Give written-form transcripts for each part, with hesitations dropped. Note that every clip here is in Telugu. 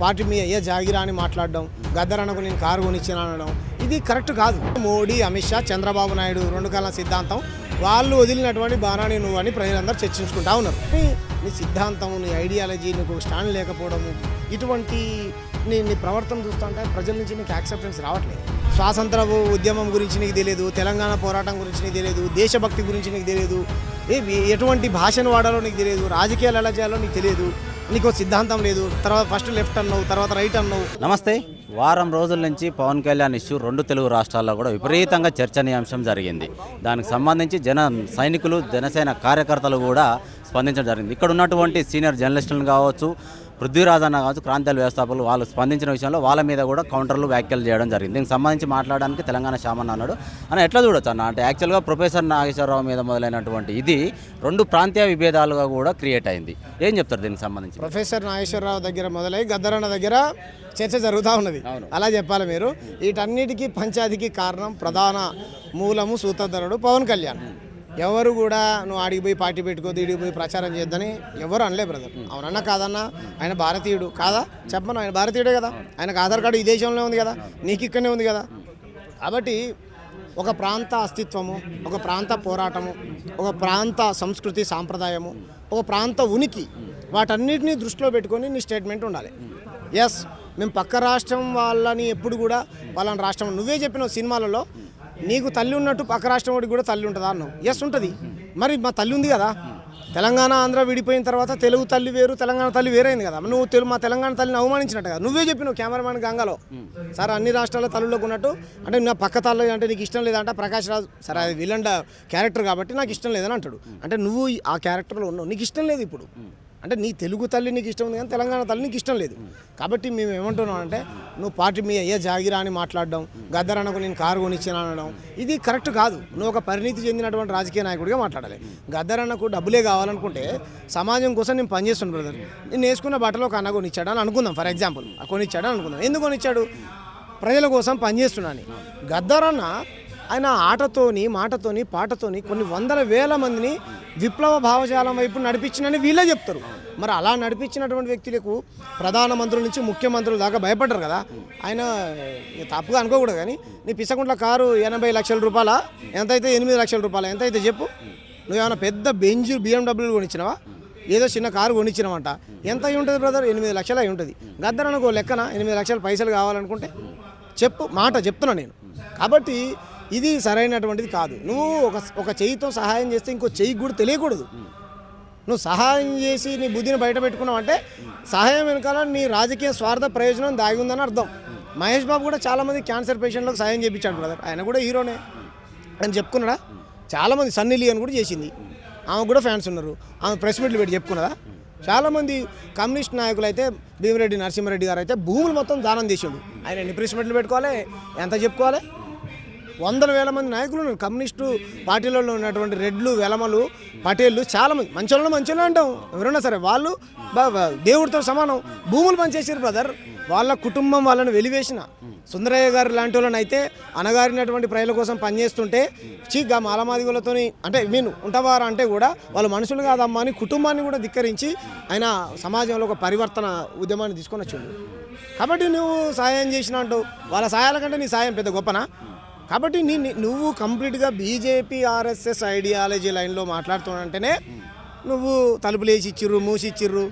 పార్టీ మీ అయ్యే జాగిరా అని మాట్లాడడం, గద్దరన్నకు నేను కారు కొనిచ్చిన అనడం ఇది కరెక్ట్ కాదు. మోడీ, అమిత్ షా, చంద్రబాబు నాయుడు రెండు కాలం సిద్ధాంతం వాళ్ళు వదిలినటువంటి బాణాన్ని నువ్వు అని ప్రజలందరూ చర్చించుకుంటా ఉన్నారు. నీ సిద్ధాంతం, నీ ఐడియాలజీ, నీకు స్టాండ్ లేకపోవడము, ఇటువంటి నీ ప్రవర్తన చూస్తుంటే ప్రజల నుంచి నీకు యాక్సెప్టెన్స్ రావట్లేదు. స్వాతంత్ర ఉద్యమం గురించి నీకు తెలియదు, తెలంగాణ పోరాటం గురించి నీకు తెలియదు, దేశభక్తి గురించి నీకు తెలియదు, ఎటువంటి భాషను వాడాలో నీకు తెలియదు, రాజకీయాలు ఎలా చేయాలో నీకు తెలియదు, నీకు సిద్ధాంతం లేదు. తర్వాత ఫస్ట్ లెఫ్ట్ అన్నావు, తర్వాత రైట్ అన్నావు. నమస్తే. వారం రోజుల నుంచి పవన్ కళ్యాణ్ ఇష్యూ రెండు తెలుగు రాష్ట్రాల్లో కూడా విపరీతంగా చర్చనీయాంశం జరిగింది. దానికి సంబంధించి సైనికులు, జనసేన కార్యకర్తలు కూడా స్పందించడం జరిగింది. ఇక్కడ ఉన్నటువంటి సీనియర్ జర్నలిస్టులను కావచ్చు, పృథ్వీరాజ్ అన్న కావచ్చు, ప్రాంతీయ వ్యవస్థాపకులు వాళ్ళు స్పందించిన విషయంలో వాళ్ళ మీద కూడా కౌంటర్లు వ్యాఖ్యలు చేయడం జరిగింది. దీనికి సంబంధించి మాట్లాడడానికి తెలంగాణ శామన్న అన్నాడు. అని ఎట్లా చూడొచ్చు అన్న అంటే యాక్చువల్గా ప్రొఫెసర్ నాగేశ్వరరావు మీద మొదలైనటువంటి ఇది రెండు ప్రాంతీయ విభేదాలుగా కూడా క్రియేట్ అయింది. ఏం చెప్తారు దీనికి సంబంధించి? ప్రొఫెసర్ నాగేశ్వరరావు దగ్గర మొదలై గద్దరన్న దగ్గర చర్చ జరుగుతూ ఉన్నది. అలా చెప్పాలి మీరు. వీటన్నిటికీ పంచాయతీకి కారణం, ప్రధాన మూలము, సూత్రధరుడు పవన్ కళ్యాణ్. ఎవరు కూడా నువ్వు ఆడికి పోయి పార్టీ పెట్టుకోదు, ఈడికి పోయి ప్రచారం చేద్దని ఎవరు అనలే బ్రదర్. అవునన్నా కాదన్నా, ఆయన భారతీయుడు కాదా? చెప్పను, ఆయన భారతీయుడే కదా. ఆయనకు ఆధార్ కార్డు ఈ దేశంలో ఉంది కదా, నీకు ఇక్కడనే ఉంది కదా. కాబట్టి ఒక ప్రాంత అస్తిత్వము, ఒక ప్రాంత పోరాటము, ఒక ప్రాంత సంస్కృతి సాంప్రదాయము, ఒక ప్రాంత ఉనికి, వాటన్నిటినీ దృష్టిలో పెట్టుకొని నీ స్టేట్మెంట్ ఉండాలి. ఎస్, మేము పక్క రాష్ట్రం వాళ్ళని ఎప్పుడు కూడా వాళ్ళని రాష్ట్రం, నువ్వే చెప్పినావు సినిమాలలో నీకు తల్లి ఉన్నట్టు పక్క రాష్ట్రం వాడికి కూడా తల్లి ఉంటుందా అన్నావు. ఎస్ ఉంటుంది. మరి మా తల్లి ఉంది కదా. తెలంగాణ ఆంధ్ర విడిపోయిన తర్వాత తెలుగు తల్లి వేరు, తెలంగాణ తల్లి వేరైంది కదా. నువ్వు మా తెలంగాణ తల్లిని అవమానించినట్టు కదా. నువ్వే చెప్పినావు కెమెరామ్యాన్ గంగాలో, సార్ అన్ని రాష్ట్రాల తల్లులకు ఉన్నట్టు అంటే నా పక్క తల్లి అంటే నీకు ఇష్టం లేదంట. ప్రకాష్ రాజు సరే అది విలన్ క్యారెక్టర్ కాబట్టి నాకు ఇష్టం లేదని అంటాడు. అంటే నువ్వు ఆ క్యారెక్టర్లో ఉన్నావు, నీకు ఇష్టం లేదు ఇప్పుడు. అంటే నీ తెలుగు తల్లి నీకు ఇష్టం ఉంది కానీ తెలంగాణ తల్లి నీకు ఇష్టం లేదు. కాబట్టి మేము ఏమంటున్నాం అంటే నువ్వు పార్టీ మీ అయ్యే జాగిరా అని మాట్లాడడం, గద్దరన్నకు నేను కారు కొనిచ్చిన అనడం ఇది కరెక్ట్ కాదు. నువ్వు ఒక పరిణితి చెందినటువంటి రాజకీయ నాయకుడిగా మాట్లాడాలి. గద్దరన్నకు డబ్బులే కావాలనుకుంటే సమాజం కోసం నేను పనిచేస్తున్నాను బ్రదర్. నేను వేసుకున్న బట్టలో ఒక అన్న కొనిచ్చాడు అని అనుకుందాం, ఫర్ ఎగ్జాంపుల్ కొనిచ్చాడు అని అనుకుందాం. ఎందుకు కొనిచ్చాడు? ప్రజల కోసం పనిచేస్తున్నాను. గద్దరన్న ఆయన ఆటతోని, మాటతోని, పాటతోని కొన్ని వందల వేల మందిని విప్లవ భావజాలం వైపు నడిపించినని వీళ్ళే చెప్తారు. మరి అలా నడిపించినటువంటి వ్యక్తులకు ప్రధానమంత్రుల నుంచి ముఖ్యమంత్రుల దాకా భయపడ్డారు కదా. ఆయన తప్పుగా అనుకోకూడదు కానీ నీ పిసకుంట్ల కారు 80 లక్షల రూపాయల, ఎంతైతే 8 లక్షల రూపాయలు, ఎంతైతే చెప్పు. నువ్వేమైనా పెద్ద బెంజ్ BMW కొనిచ్చినావా? ఏదో చిన్న కారు కొనిచ్చినావంట. ఎంత అయి ఉంటుంది బ్రదర్? 8 లక్షలు అయి ఉంటుంది. గద్దరన్నకు లెక్కన 8 లక్షల పైసలు కావాలనుకుంటే చెప్పు, మాట చెప్తున్నా నేను. కాబట్టి ఇది సరైనటువంటిది కాదు. నువ్వు ఒక చెయ్యితో సహాయం చేస్తే ఇంకో చెయ్యి కూడా తెలియకూడదు. నువ్వు సహాయం చేసి నీ బుద్ధిని బయట పెట్టుకున్నావు అంటే సహాయం వెనకాల నీ రాజకీయ స్వార్థ ప్రయోజనం దాగి ఉందని అర్థం. మహేష్ బాబు కూడా చాలామంది క్యాన్సర్ పేషెంట్లకు సహాయం చేయించాడు బ్రదర్. ఆయన కూడా హీరోనే అని చెప్పుకున్నాడా? చాలామంది సన్నీ లియోన్ కూడా చేసింది, ఆమె కూడా ఫ్యాన్స్ ఉన్నారు. ఆమె ప్రెస్ మీట్లు పెట్టి చెప్పుకున్నదా? చాలామంది కమ్యూనిస్ట్ నాయకులు అయితే భీమిరెడ్డి నరసింహారెడ్డి గారు అయితే భూములు మొత్తం దానం చేసిండు. ఆయన ఎన్ని ప్రెస్ మీట్లు పెట్టుకోవాలి, ఎంత చెప్పుకోవాలి? వందల వేల మంది నాయకులు ఉన్నారు కమ్యూనిస్టు పార్టీలలో ఉన్నటువంటి రెడ్లు, వెలమలు, పటేళ్ళు, చాలామంది మంచోళ్ళు అంటాం ఎవరైనా సరే. వాళ్ళు దేవుడితో సమానం. భూములు పనిచేసారు బ్రదర్. వాళ్ళ కుటుంబం వాళ్ళని వెలివేసిన సుందరయ్య గారు లాంటి వాళ్ళని అయితే అనగారినటువంటి ప్రజల కోసం పనిచేస్తుంటే చీగ్గా మాలమాదిగులతో అంటే నేను ఉంటావారా అంటే కూడా వాళ్ళు మనుషులు కాదమ్మా అని కుటుంబాన్ని కూడా ధిక్కరించి ఆయన సమాజంలో ఒక పరివర్తన ఉద్యమాన్ని తీసుకొని వచ్చిండు. కాబట్టి నువ్వు సాయం చేసిన అంటావు. వాళ్ళ సాయాల కంటే నీ సాయం పెద్ద గొప్పనా? కాబట్టి నువ్వు కంప్లీట్గా బీజేపీ ఆర్ఎస్ఎస్ ఐడియాలజీ లైన్లో మాట్లాడుతున్నంటేనే నువ్వు తలుపులు వేసి ఇచ్చిర్రు, మూసి ఇచ్చిర్రు,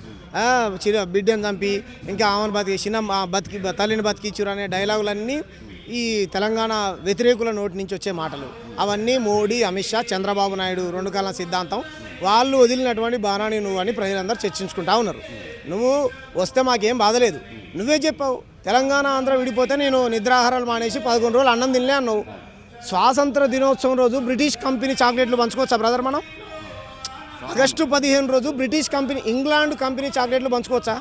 బిడ్డను చంపి ఇంకా ఆమెను బతికి చిన్న తల్లిని బతికిచ్చిర్రు అనే డైలాగులన్నీ ఈ తెలంగాణ వ్యతిరేకుల నోటి నుంచి వచ్చే మాటలు. అవన్నీ మోడీ, అమిత్ షా, చంద్రబాబు నాయుడు రెండు కాలం సిద్ధాంతం వాళ్ళు వదిలినటువంటి బాణాన్ని నువ్వు అని ప్రజలందరూ చర్చించుకుంటా ఉన్నారు. నువ్వు వస్తే మాకేం బాధలేదు, నువ్వే చెప్పావు. తెలంగాణ ఆంధ్ర విడిపోతే నేను నిద్రాహారాలు మానేసి 11 రోజులు అన్నం తినలే అన్నావు. స్వాతంత్ర దినోత్సవం రోజు బ్రిటిష్ కంపెనీ చాక్లెట్లు పంచుకోవచ్చా బ్రదర్? మనం ఆగస్టు 15 రోజు బ్రిటిష్ కంపెనీ, ఇంగ్లాండ్ కంపెనీ చాక్లెట్లు పంచుకోవచ్చా?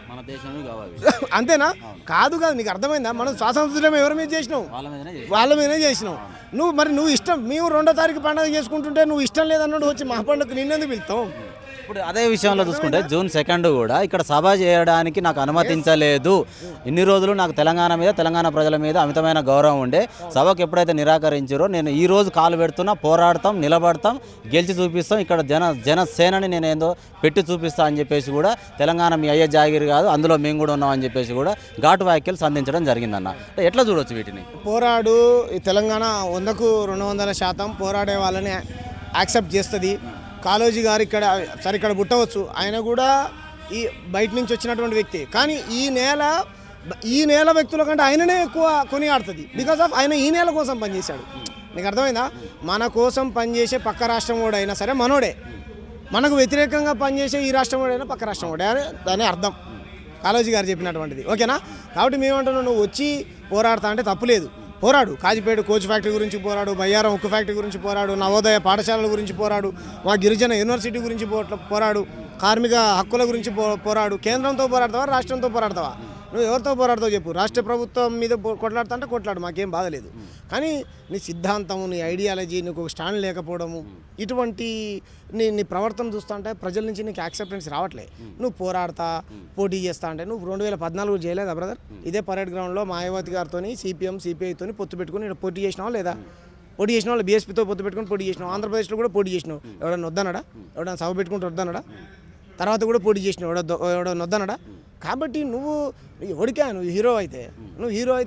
మన దేశమే కావాలి. అంతేనా? కాదు. నీకు అర్థమైందా? మనం స్వాతంత్రం ఎవరి మీద చేసినావు? వాళ్ళ మీదనే చేసినావు. నువ్వు ఇష్టం, మేము 2వ తారీఖు పండుగ చేసుకుంటుంటే నువ్వు ఇష్టం లేదన్నాడు వచ్చి మా పండుగకు నిన్నెందుకు పిలుస్తావు? ఇప్పుడు అదే విషయంలో చూసుకుంటే జూన్ 2 కూడా ఇక్కడ సభ చేయడానికి నాకు అనుమతించలేదు. ఇన్ని రోజులు నాకు తెలంగాణ మీద, తెలంగాణ ప్రజల మీద అమితమైన గౌరవం ఉండే, సభకు ఎప్పుడైతే నిరాకరించారో నేను ఈ రోజు కాలు పెడుతున్నా, పోరాడతాం, నిలబడతాం, గెలిచి చూపిస్తాం, ఇక్కడ జనసేనని నేను ఏందో పెట్టి చూపిస్తా అని చెప్పేసి కూడా తెలంగాణ మీ అయ్యే జాగిరి కాదు, అందులో మేము కూడా ఉన్నాం అని చెప్పేసి కూడా ఘాటు వ్యాఖ్యలు సంధించడం జరిగిందన్న. అంటే ఎట్లా చూడొచ్చు వీటిని? పోరాడు ఈ తెలంగాణ 100కు 200% పోరాడే వాళ్ళని యాక్సెప్ట్ చేస్తుంది. కాళోజీ గారు ఇక్కడ పుట్టవచ్చు, ఆయన కూడా ఈ బయట నుంచి వచ్చినటువంటి వ్యక్తి, కానీ ఈ నేల వ్యక్తుల కంటే ఆయననే ఎక్కువ కొనియాడుతుంది. బికాజ్ ఆఫ్ ఆయన ఈ నేల కోసం పనిచేశాడు. మీకు అర్థమైందా? మన కోసం పనిచేసే పక్క రాష్ట్రం కూడా అయినా సరే మనోడే, మనకు వ్యతిరేకంగా పనిచేసే ఈ రాష్ట్రం కూడా అయినా పక్క రాష్ట్రం కూడా అని దాని అర్థం కాళోజీ గారు చెప్పినటువంటిది. ఓకేనా? కాబట్టి మేమంటున్నాం, నువ్వు వచ్చి పోరాడతా అంటే తప్పులేదు, పోరాడు. కాజిపేట కోచ్ ఫ్యాక్టరీ గురించి పోరాడు, బయ్యారం ఉక్కు ఫ్యాక్టరీ గురించి పోరాడు, నవోదయ పాఠశాలల గురించి పోరాడు, మా గిరిజన యూనివర్సిటీ గురించి పోరాడు, కార్మిక హక్కుల గురించి పోరాడు. కేంద్రంతో పోరాడతావా, రాష్ట్రంతో పోరాడతావా? నువ్వు ఎవరితో పోరాడతావు చెప్పు. రాష్ట్ర ప్రభుత్వం మీద కొట్లాడుతా అంటే కొట్లాడు, మాకేం బాధ లేదు. కానీ నీ సిద్ధాంతము, నీ ఐడియాలజీ, నీకు ఒక స్టాండ్ లేకపోవడము, ఇటువంటి నీ ప్రవర్తన చూస్తా అంటే ప్రజల నుంచి నీకు యాక్సెప్టెన్స్ రావట్లే. నువ్వు పోరాడతా, పోటీ చేస్తా అంటే నువ్వు 2014 చేయలేదా బ్రదర్? ఇదే పరేడ్ గ్రౌండ్లో మాయావతి గారితో సిపిఎం సిపిఐతో పొత్తు పెట్టుకుని పోటీ చేసినావా లేదా? పోటీ చేసిన వాళ్ళు బీఎస్పీతో పొత్తు పెట్టుకుని పోటీ చేసినావు. ఆంధ్రప్రదేశ్లో కూడా పోటీ చేసినావు. ఎవడన్నా వద్దన్నాడా? ఎవడన్నా సభ పెట్టుకుంటూ వద్దన్నాడా? తర్వాత కూడా పోటీ చేసినావు, ఎవడన్నా వద్దన్నాడా? కాబట్టి నువ్వు ఎవడికా, నువ్వు హీరో అయితే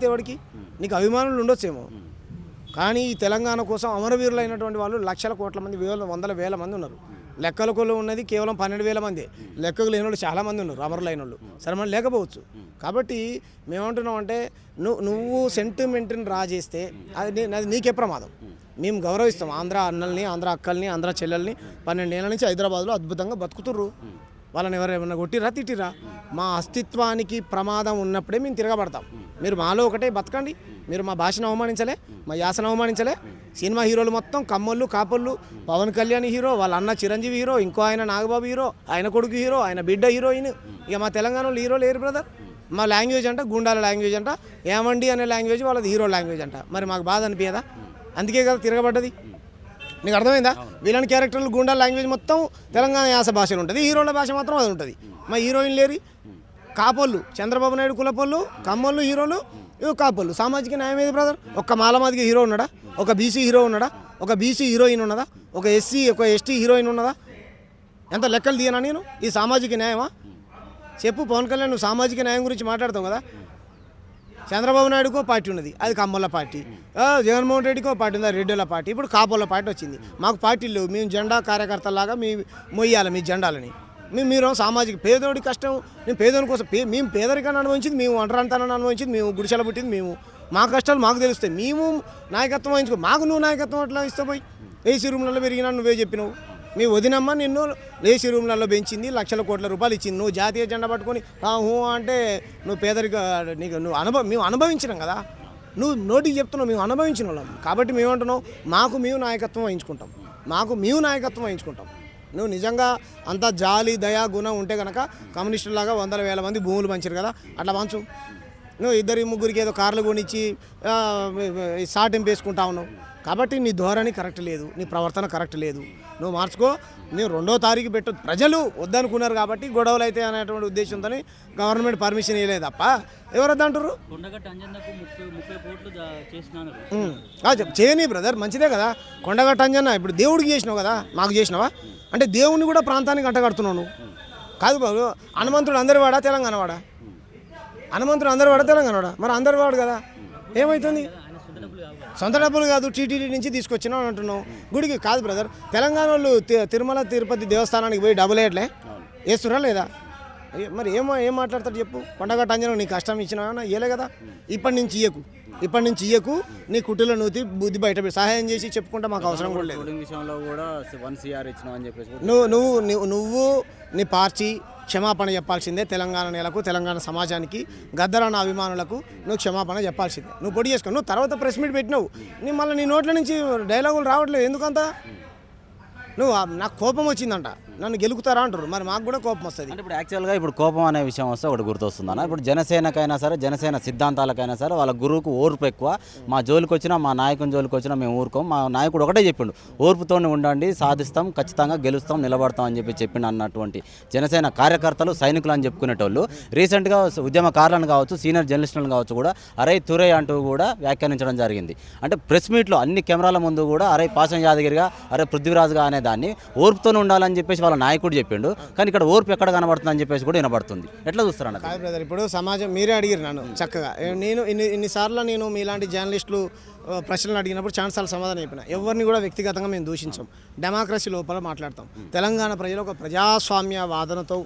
ఎవడికి నీకు అభిమానులు ఉండొచ్చేమో, కానీ ఈ తెలంగాణ కోసం అమరవీరులు అయినటువంటి వాళ్ళు లక్షల కోట్ల మంది, వందల వేల మంది ఉన్నారు. లెక్కలకు ఉన్నది కేవలం 12,000 మంది. లెక్కకు లేని వాళ్ళు చాలామంది ఉన్నారు, అమరులైన వాళ్ళు. సరే మనం లేకపోవచ్చు. కాబట్టి మేమంటున్నాం అంటే నువ్వు సెంటిమెంట్ని రా చేస్తే అది నీకే ప్రమాదం. మేము గౌరవిస్తాం ఆంధ్ర అన్నల్ని, ఆంధ్ర అక్కల్ని, ఆంధ్ర చెల్లెల్ని. 12 ఏళ్ళ నుంచి హైదరాబాద్లో అద్భుతంగా బతుకుతుర్రు. వాళ్ళని ఎవరేమన్నా కొట్టిరా, తిట్టిరా? మా అస్తిత్వానికి ప్రమాదం ఉన్నప్పుడే మేము తిరగబడతాం. మీరు మాలో ఒకటే బతకండి. మీరు మా భాషను అవమానించలే, మా యాసను అవమానించలే. సినిమా హీరోలు మొత్తం కమ్మోళ్ళు, కాపళ్ళు. పవన్ కళ్యాణ్ హీరో, వాళ్ళ అన్న చిరంజీవి హీరో, ఇంకో ఆయన నాగబాబు హీరో, ఆయన కొడుకు హీరో, ఆయన బిడ్డ హీరోయిన్. ఇక మా తెలంగాణలో హీరో లేరు బ్రదర్. మా లాంగ్వేజ్ అంట గుండాల లాంగ్వేజ్ అంట, ఏమండి అనే లాంగ్వేజ్ వాళ్ళది హీరో లాంగ్వేజ్ అంట. మరి మాకు బాధ అనిపించదా? అందుకే కదా తిరగబడ్డది. నీకు అర్థమైందా? వీళ్ళని క్యారెక్టర్లు గుండా లాంగ్వేజ్ మొత్తం తెలంగాణ యాస భాషలో ఉంటుంది, హీరోల భాష మాత్రం అది ఉంటుంది. మా హీరోయిన్ లేరి కాపోళ్ళు, చంద్రబాబు నాయుడు కులపోళ్ళు, కమ్మోళ్ళు హీరోలు, ఇవి కాపోళ్ళు. సామాజిక న్యాయం ఏది బ్రదర్? ఒక్క మాలమాదిగ హీరో ఉన్నాడా? ఒక బీసీ హీరో ఉన్నాడా? ఒక బీసీ హీరోయిన్ ఉన్నదా? ఒక ఎస్సీ, ఒక ఎస్టీ హీరోయిన్ ఉన్నదా? ఎంత లెక్కలు తీయనా నేను? ఈ సామాజిక న్యాయమా చెప్పు. పవన్ కళ్యాణ్ నువ్వు సామాజిక న్యాయం గురించి మాట్లాడతావు కదా. చంద్రబాబు నాయుడుకో పార్టీ ఉన్నది, అది కమ్మల పార్టీ. జగన్మోహన్ రెడ్డికో పార్టీ ఉంది, అది రెడ్డిల పార్టీ. ఇప్పుడు కాపోళ్ళ పార్టీ వచ్చింది. మాకు పార్టీలు లేవు. మేము జెండా కార్యకర్తలాగా మొయ్యాలి మీ జెండాలని. మీరు సామాజిక పేదోడి కష్టం, మేము పేదోడి కోసం మేము పేదరికాన్ని అనుభవించింది మేము, ఒంటరితనాన్ని అనుభవించింది మేము, గుడిసెల పుట్టింది మేము. మా కష్టాలు మాకు తెలుస్తాయి. మేము నాయకత్వం వహించుకో. మాకు నువ్వు నాయకత్వం అట్లా ఇస్తే పోయి ఏసీ రూమ్లలో పెరిగినా నువ్వే చెప్పినావు. మీ వదినమ్మ నిన్ను ఏసీ రూమ్లలో పెంచింది, లక్షల కోట్ల రూపాయలు ఇచ్చింది. నువ్వు జాతీయ జెండా పట్టుకొని హూ అంటే నువ్వు పేదరిక మేము అనుభవించినాం కదా. నువ్వు నోటికి చెప్తున్నావు, మేము అనుభవించిన వాళ్ళం. కాబట్టి మేము అంటున్నాం, మేము నాయకత్వం వహించుకుంటాం. మేము నాయకత్వం వహించుకుంటాం. నువ్వు నిజంగా అంత జాలి, దయా, గుణం ఉంటే కనుక కమ్యూనిస్టులాగా 100,000 మంది భూములు పంచారు కదా, అట్లా పంచు. నువ్వు 2-3 ఏదో కార్లు కొనిచ్చి సాటింపు వేసుకుంటా ఉన్నావు. కాబట్టి నీ ధోరణి కరెక్ట్ లేదు, నీ ప్రవర్తన కరెక్ట్ లేదు. నువ్వు మార్చుకో. నేను 2వ తారీఖు పెట్టు. ప్రజలు వద్దనుకున్నారు కాబట్టి గొడవలు అయితే అనేటువంటి ఉద్దేశంతో గవర్నమెంట్ పర్మిషన్ ఇవ్వలేదు తప్ప ఎవరు వద్దంటారు? చేయని బ్రదర్, మంచిదే కదా. కొండగట్ట అంజన్న ఇప్పుడు దేవుడికి చేసినావు కదా, మాకు చేసినావా? అంటే దేవుడిని కూడా ప్రాంతానికి అంటగడుతున్నావు నువ్వు. కాదు బాబు, హనుమంతుడు అందరి వాడా, తెలంగాణ వాడా? హనుమంతుడు అందరి వాడా, తెలంగాణ వాడా? మరి అందరి వాడు కదా, ఏమవుతుంది? సొంత డబ్బులు కాదు, టీటీడీ నుంచి తీసుకొచ్చినావు అని అంటున్నావు. గుడికి కాదు బ్రదర్. తెలంగాణ వాళ్ళు తిరుమల తిరుపతి దేవస్థానానికి పోయి డబ్బులు వేస్తురా లేదా? మరి ఏం మాట్లాడతాడు చెప్పు? కొండగట్ట అంజనం నీ కష్టం ఇచ్చినా ఇయ్యలే కదా. ఇప్పటి నుంచి ఇయ్యకు. నీ కుటుంలో నూతి బుద్ధి బయట సహాయం చేసి చెప్పుకుంటే మాకు అవసరం కూడా లేదు. నువ్వు నీ పార్టీ క్షమాపణ చెప్పాల్సిందే. తెలంగాణ నేలకు, తెలంగాణ సమాజానికి, గద్దరన్న అభిమానులకు నువ్వు క్షమాపణ చెప్పాల్సిందే. నువ్వు పొడి చేసుకో. నువ్వు తర్వాత ప్రెస్ మీట్ పెట్టినావు, మళ్ళీ నీ నోట్ల నుంచి డైలాగులు రావట్లేదు ఎందుకంత? నాకు కోపం వచ్చిందంట. నన్ను గెలుకుతారా అంటారు. మరి మాకు కూడా కోపం వస్తుంది. అంటే ఇప్పుడు యాక్చువల్గా ఇప్పుడు కోపం అనే విషయం వస్తే ఒకటి గుర్తొస్తుందన్న. ఇప్పుడు జనసేనకైనా సరే, జనసేన సిద్ధాంతాలకైనా సరే వాళ్ళ గురువుకు ఓర్పు ఎక్కువ. మా జోలికి వచ్చినా, మా నాయకుని జోలికి వచ్చినా మేము ఊరుకోం. మా నాయకుడు ఒకటే చెప్పిండు, ఓర్పుతోనే ఉండండి, సాధిస్తాం, ఖచ్చితంగా గెలుస్తాం, నిలబడతాం అని చెప్పిండు అన్నటువంటి జనసేన కార్యకర్తలు, సైనికులు అని చెప్పుకునేటోళ్ళు రీసెంట్గా ఉద్యమకారులను కావచ్చు, సీనియర్ జర్నలిస్టులను కావచ్చు కూడా అరే తురే అంటూ కూడా వ్యాఖ్యానించడం జరిగింది. అంటే ప్రెస్ మీట్లో అన్ని కెమెరాల ముందు కూడా అరే పాసం యాదగిరిగా, అరే పృథ్వీరాజుగా అనే దాన్ని ఓర్పుతోనే ఉండాలని చెప్పేసి వాళ్ళ నాయకుడు చెప్పిండు. కానీ ఇక్కడ ఓర్పు ఎక్కడ కనబడుతుంది అని చెప్పేసి కూడా వినబడుతుంది. ఎట్లా చూస్తారన్న? కాదు బ్రదర్, ఇప్పుడు సమాజం మీరే అడిగారు నన్ను చక్కగా. నేను ఇన్నిసార్లు నేను మీలాంటి జర్నలిస్టులు ప్రశ్నలు అడిగినప్పుడు ఛాన్సార్లు సమాధానం చెప్పిన. ఎవరిని కూడా వ్యక్తిగతంగా మేము దూషించాం. డెమోక్రసీ లోపల మాట్లాడతాం. తెలంగాణ ప్రజలు ఒక ప్రజాస్వామ్య వాదనతో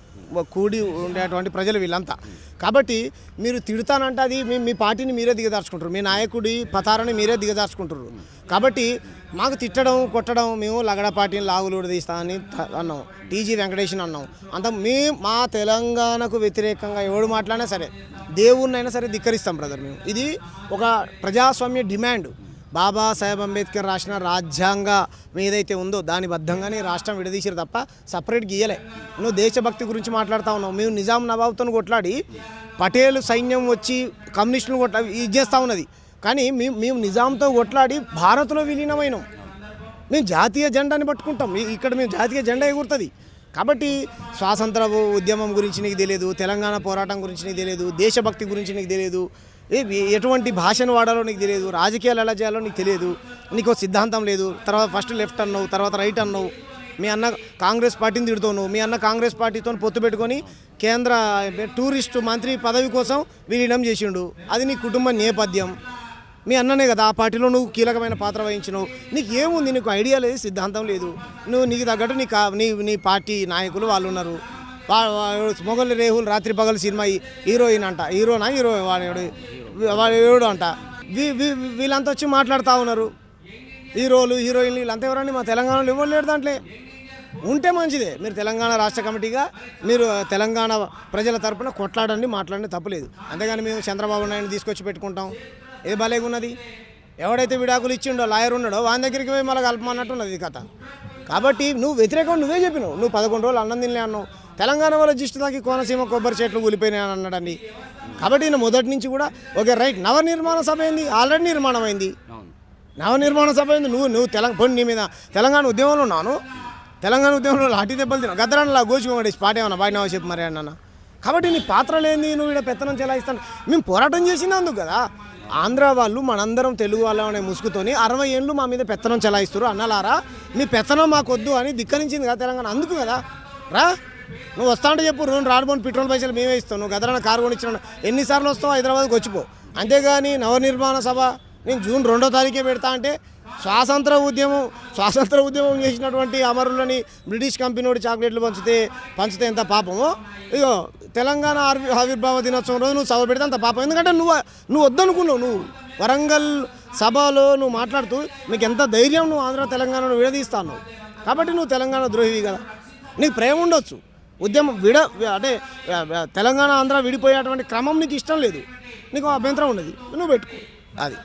కూడి ఉండేటువంటి ప్రజలు వీళ్ళంతా. కాబట్టి మీరు తిడతానంటే అది మీ పార్టీని మీరే దిగదార్చుకుంటారు, మీ నాయకుడి పతారాన్ని మీరే దిగదార్చుకుంటారు. కాబట్టి మాకు తిట్టడం, కొట్టడం, మేము లగడ పార్టీని లాగులు తీస్తామని అన్నాం, టీజీ వెంకటేశ్వర అన్నాం. అంత మా తెలంగాణకు వ్యతిరేకంగా ఎవడు మాట్లాడినా సరే, దేవుణ్ణైనా సరే ధిక్కరిస్తాం బ్రదర్. మేము ఇది ఒక ప్రజాస్వామ్య డిమాండ్. బాబాసాహెబ్ అంబేద్కర్ రాసిన రాజ్యాంగం ఏదైతే ఉందో దాని బద్ధంగానే రాష్ట్రం విడదీసారు తప్ప సపరేట్ గీయలే. నువ్వు దేశభక్తి గురించి మాట్లాడుతూ ఉన్నావు. మేము నిజాం నవాబ్తో కొట్లాడి పటేల్ సైన్యం వచ్చి కమ్యూనిస్టులను ఇది చేస్తూ ఉన్నది. కానీ మేము నిజాంతో కొట్లాడి భారత్లో విలీనమైనాం. మేము జాతీయ జెండాని పట్టుకుంటాం. ఇక్కడ మేము జాతీయ జెండా ఎగురుతుంది. కాబట్టి స్వాతంత్ర ఉద్యమం గురించి నీకు తెలియదు, తెలంగాణ పోరాటం గురించి నీకు తెలియదు, దేశభక్తి గురించి నీకు తెలియదు, ఎటువంటి భాషను వాడాలో నీకు తెలియదు, రాజకీయాలు ఎలా చేయాలో నీకు తెలియదు, నీకు సిద్ధాంతం లేదు. తర్వాత ఫస్ట్ లెఫ్ట్ అన్నావు, తర్వాత రైట్ అన్నావు. మీ అన్న కాంగ్రెస్ పార్టీని తిడుతున్నావు. మీ అన్న కాంగ్రెస్ పార్టీతో పొత్తు పెట్టుకొని కేంద్ర టూరిస్టు మంత్రి పదవి కోసం విలీనం చేసిండు. అది నీ కుటుంబ నేపథ్యం. మీ అన్ననే కదా ఆ పార్టీలో నువ్వు కీలకమైన పాత్ర వహించినావు. నీకు ఏముంది, నీకు ఐడియా లేదు, సిద్ధాంతం లేదు. నీకు తగ్గట్టు నీ పార్టీ నాయకులు వాళ్ళు ఉన్నారు. మొగలి రేహుల్ రాత్రి పగలు సినిమా హీరోయిన్ అంట, హీరో వాడు అంట. వీళ్ళంతా వచ్చి మాట్లాడుతూ ఉన్నారు. హీరోలు, హీరోయిన్లు వీళ్ళంతా ఎవరండి? మా తెలంగాణలో ఎవరు లేరు. దాంట్లో ఉంటే మంచిదే. మీరు తెలంగాణ రాష్ట్ర కమిటీగా మీరు తెలంగాణ ప్రజల తరపున కొట్లాడండి, మాట్లాడండి, తప్పులేదు. అంతేగాని మేము చంద్రబాబు నాయుడిని తీసుకొచ్చి పెట్టుకుంటాం. ఏ భలేగా ఉన్నది. ఎవడైతే విడాకులు ఇచ్చిండో లాయర్ ఉన్నాడో వాని దగ్గరికి పోయి మళ్ళీ కలపమన్నట్టున్నది కథ. కాబట్టి నువ్వు వ్యతిరేకం నువ్వే చెప్పినావు. నువ్వు 11 రోజులు అన్నం తినలే అన్నావు. తెలంగాణ వల్ల జిస్టు దాకి కోనసీమ కొబ్బరి చెట్లు కూలిపోయినాయి అని అన్నాడండి. కాబట్టి నేను మొదటి నుంచి కూడా ఓకే రైట్. నవనిర్మాణ సభ అయింది, ఆల్రెడీ నిర్మాణం అయింది. నవనిర్మాణ సభ అయింది. నువ్వు నీ మీద తెలంగాణ ఉద్యమంలో ఉన్నాను. తెలంగాణ ఉద్యమంలో లాఠీ దెబ్బలు తిన్నావు. గద్దరాన్లా గోచుకోండి పాట ఏమన్నా బాగా చెప్పు మరి అన్న. కాబట్టి నీ పాత్ర లేని నువ్వు ఇక్కడ పెత్తనం చెలాయిస్తాను. మేము పోరాటం చేసినందుకు కదా. ఆంధ్ర వాళ్ళు మనందరం తెలుగు వాళ్ళ అనే ముసుగుతోని 60 ఏళ్ళు మా మీద పెత్తనం చెలాయిస్తారు. అన్నలారా మీ పెత్తనం మాకొద్దు అని ధిక్కరించింది కదా తెలంగాణ. అందుకు కదా రా నువ్వు వస్తా అంటే చెప్పు, 2 రాడ్బోన్ పెట్రోల్ పైసలు మేమే ఇస్తాం. నువ్వు గదరాన కారు కొనిచ్చిన ఎన్నిసార్లు వస్తావు హైదరాబాద్కి వచ్చిపో. అంతేగాని నవనిర్మాణ సభ నేను జూన్ 2వ తారీఖే పెడతా అంటే స్వాతంత్ర ఉద్యమం చేసినటువంటి అమరులని బ్రిటిష్ కంపెనీ చాక్లెట్లు పంచితే ఎంత పాపమో, ఇగో తెలంగాణ ఆవిర్భావ దినోత్సవం రోజు నువ్వు సభ పెడితే అంత పాపం. ఎందుకంటే నువ్వు వద్దనుకున్నావు. నువ్వు వరంగల్ సభలో నువ్వు మాట్లాడుతూ మీకు ఎంత ధైర్యం, నువ్వు ఆంధ్ర తెలంగాణను విడదీస్తాను. కాబట్టి నువ్వు తెలంగాణ ద్రోహివి కదా. నీకు ప్రేమ ఉండొచ్చు, ఉద్యమం అంటే తెలంగాణ ఆంధ్ర విడిపోయేటువంటి క్రమం నీకు ఇష్టం లేదు, నీకు అభ్యంతరం ఉన్నది, నువ్వు పెట్టుకో. అది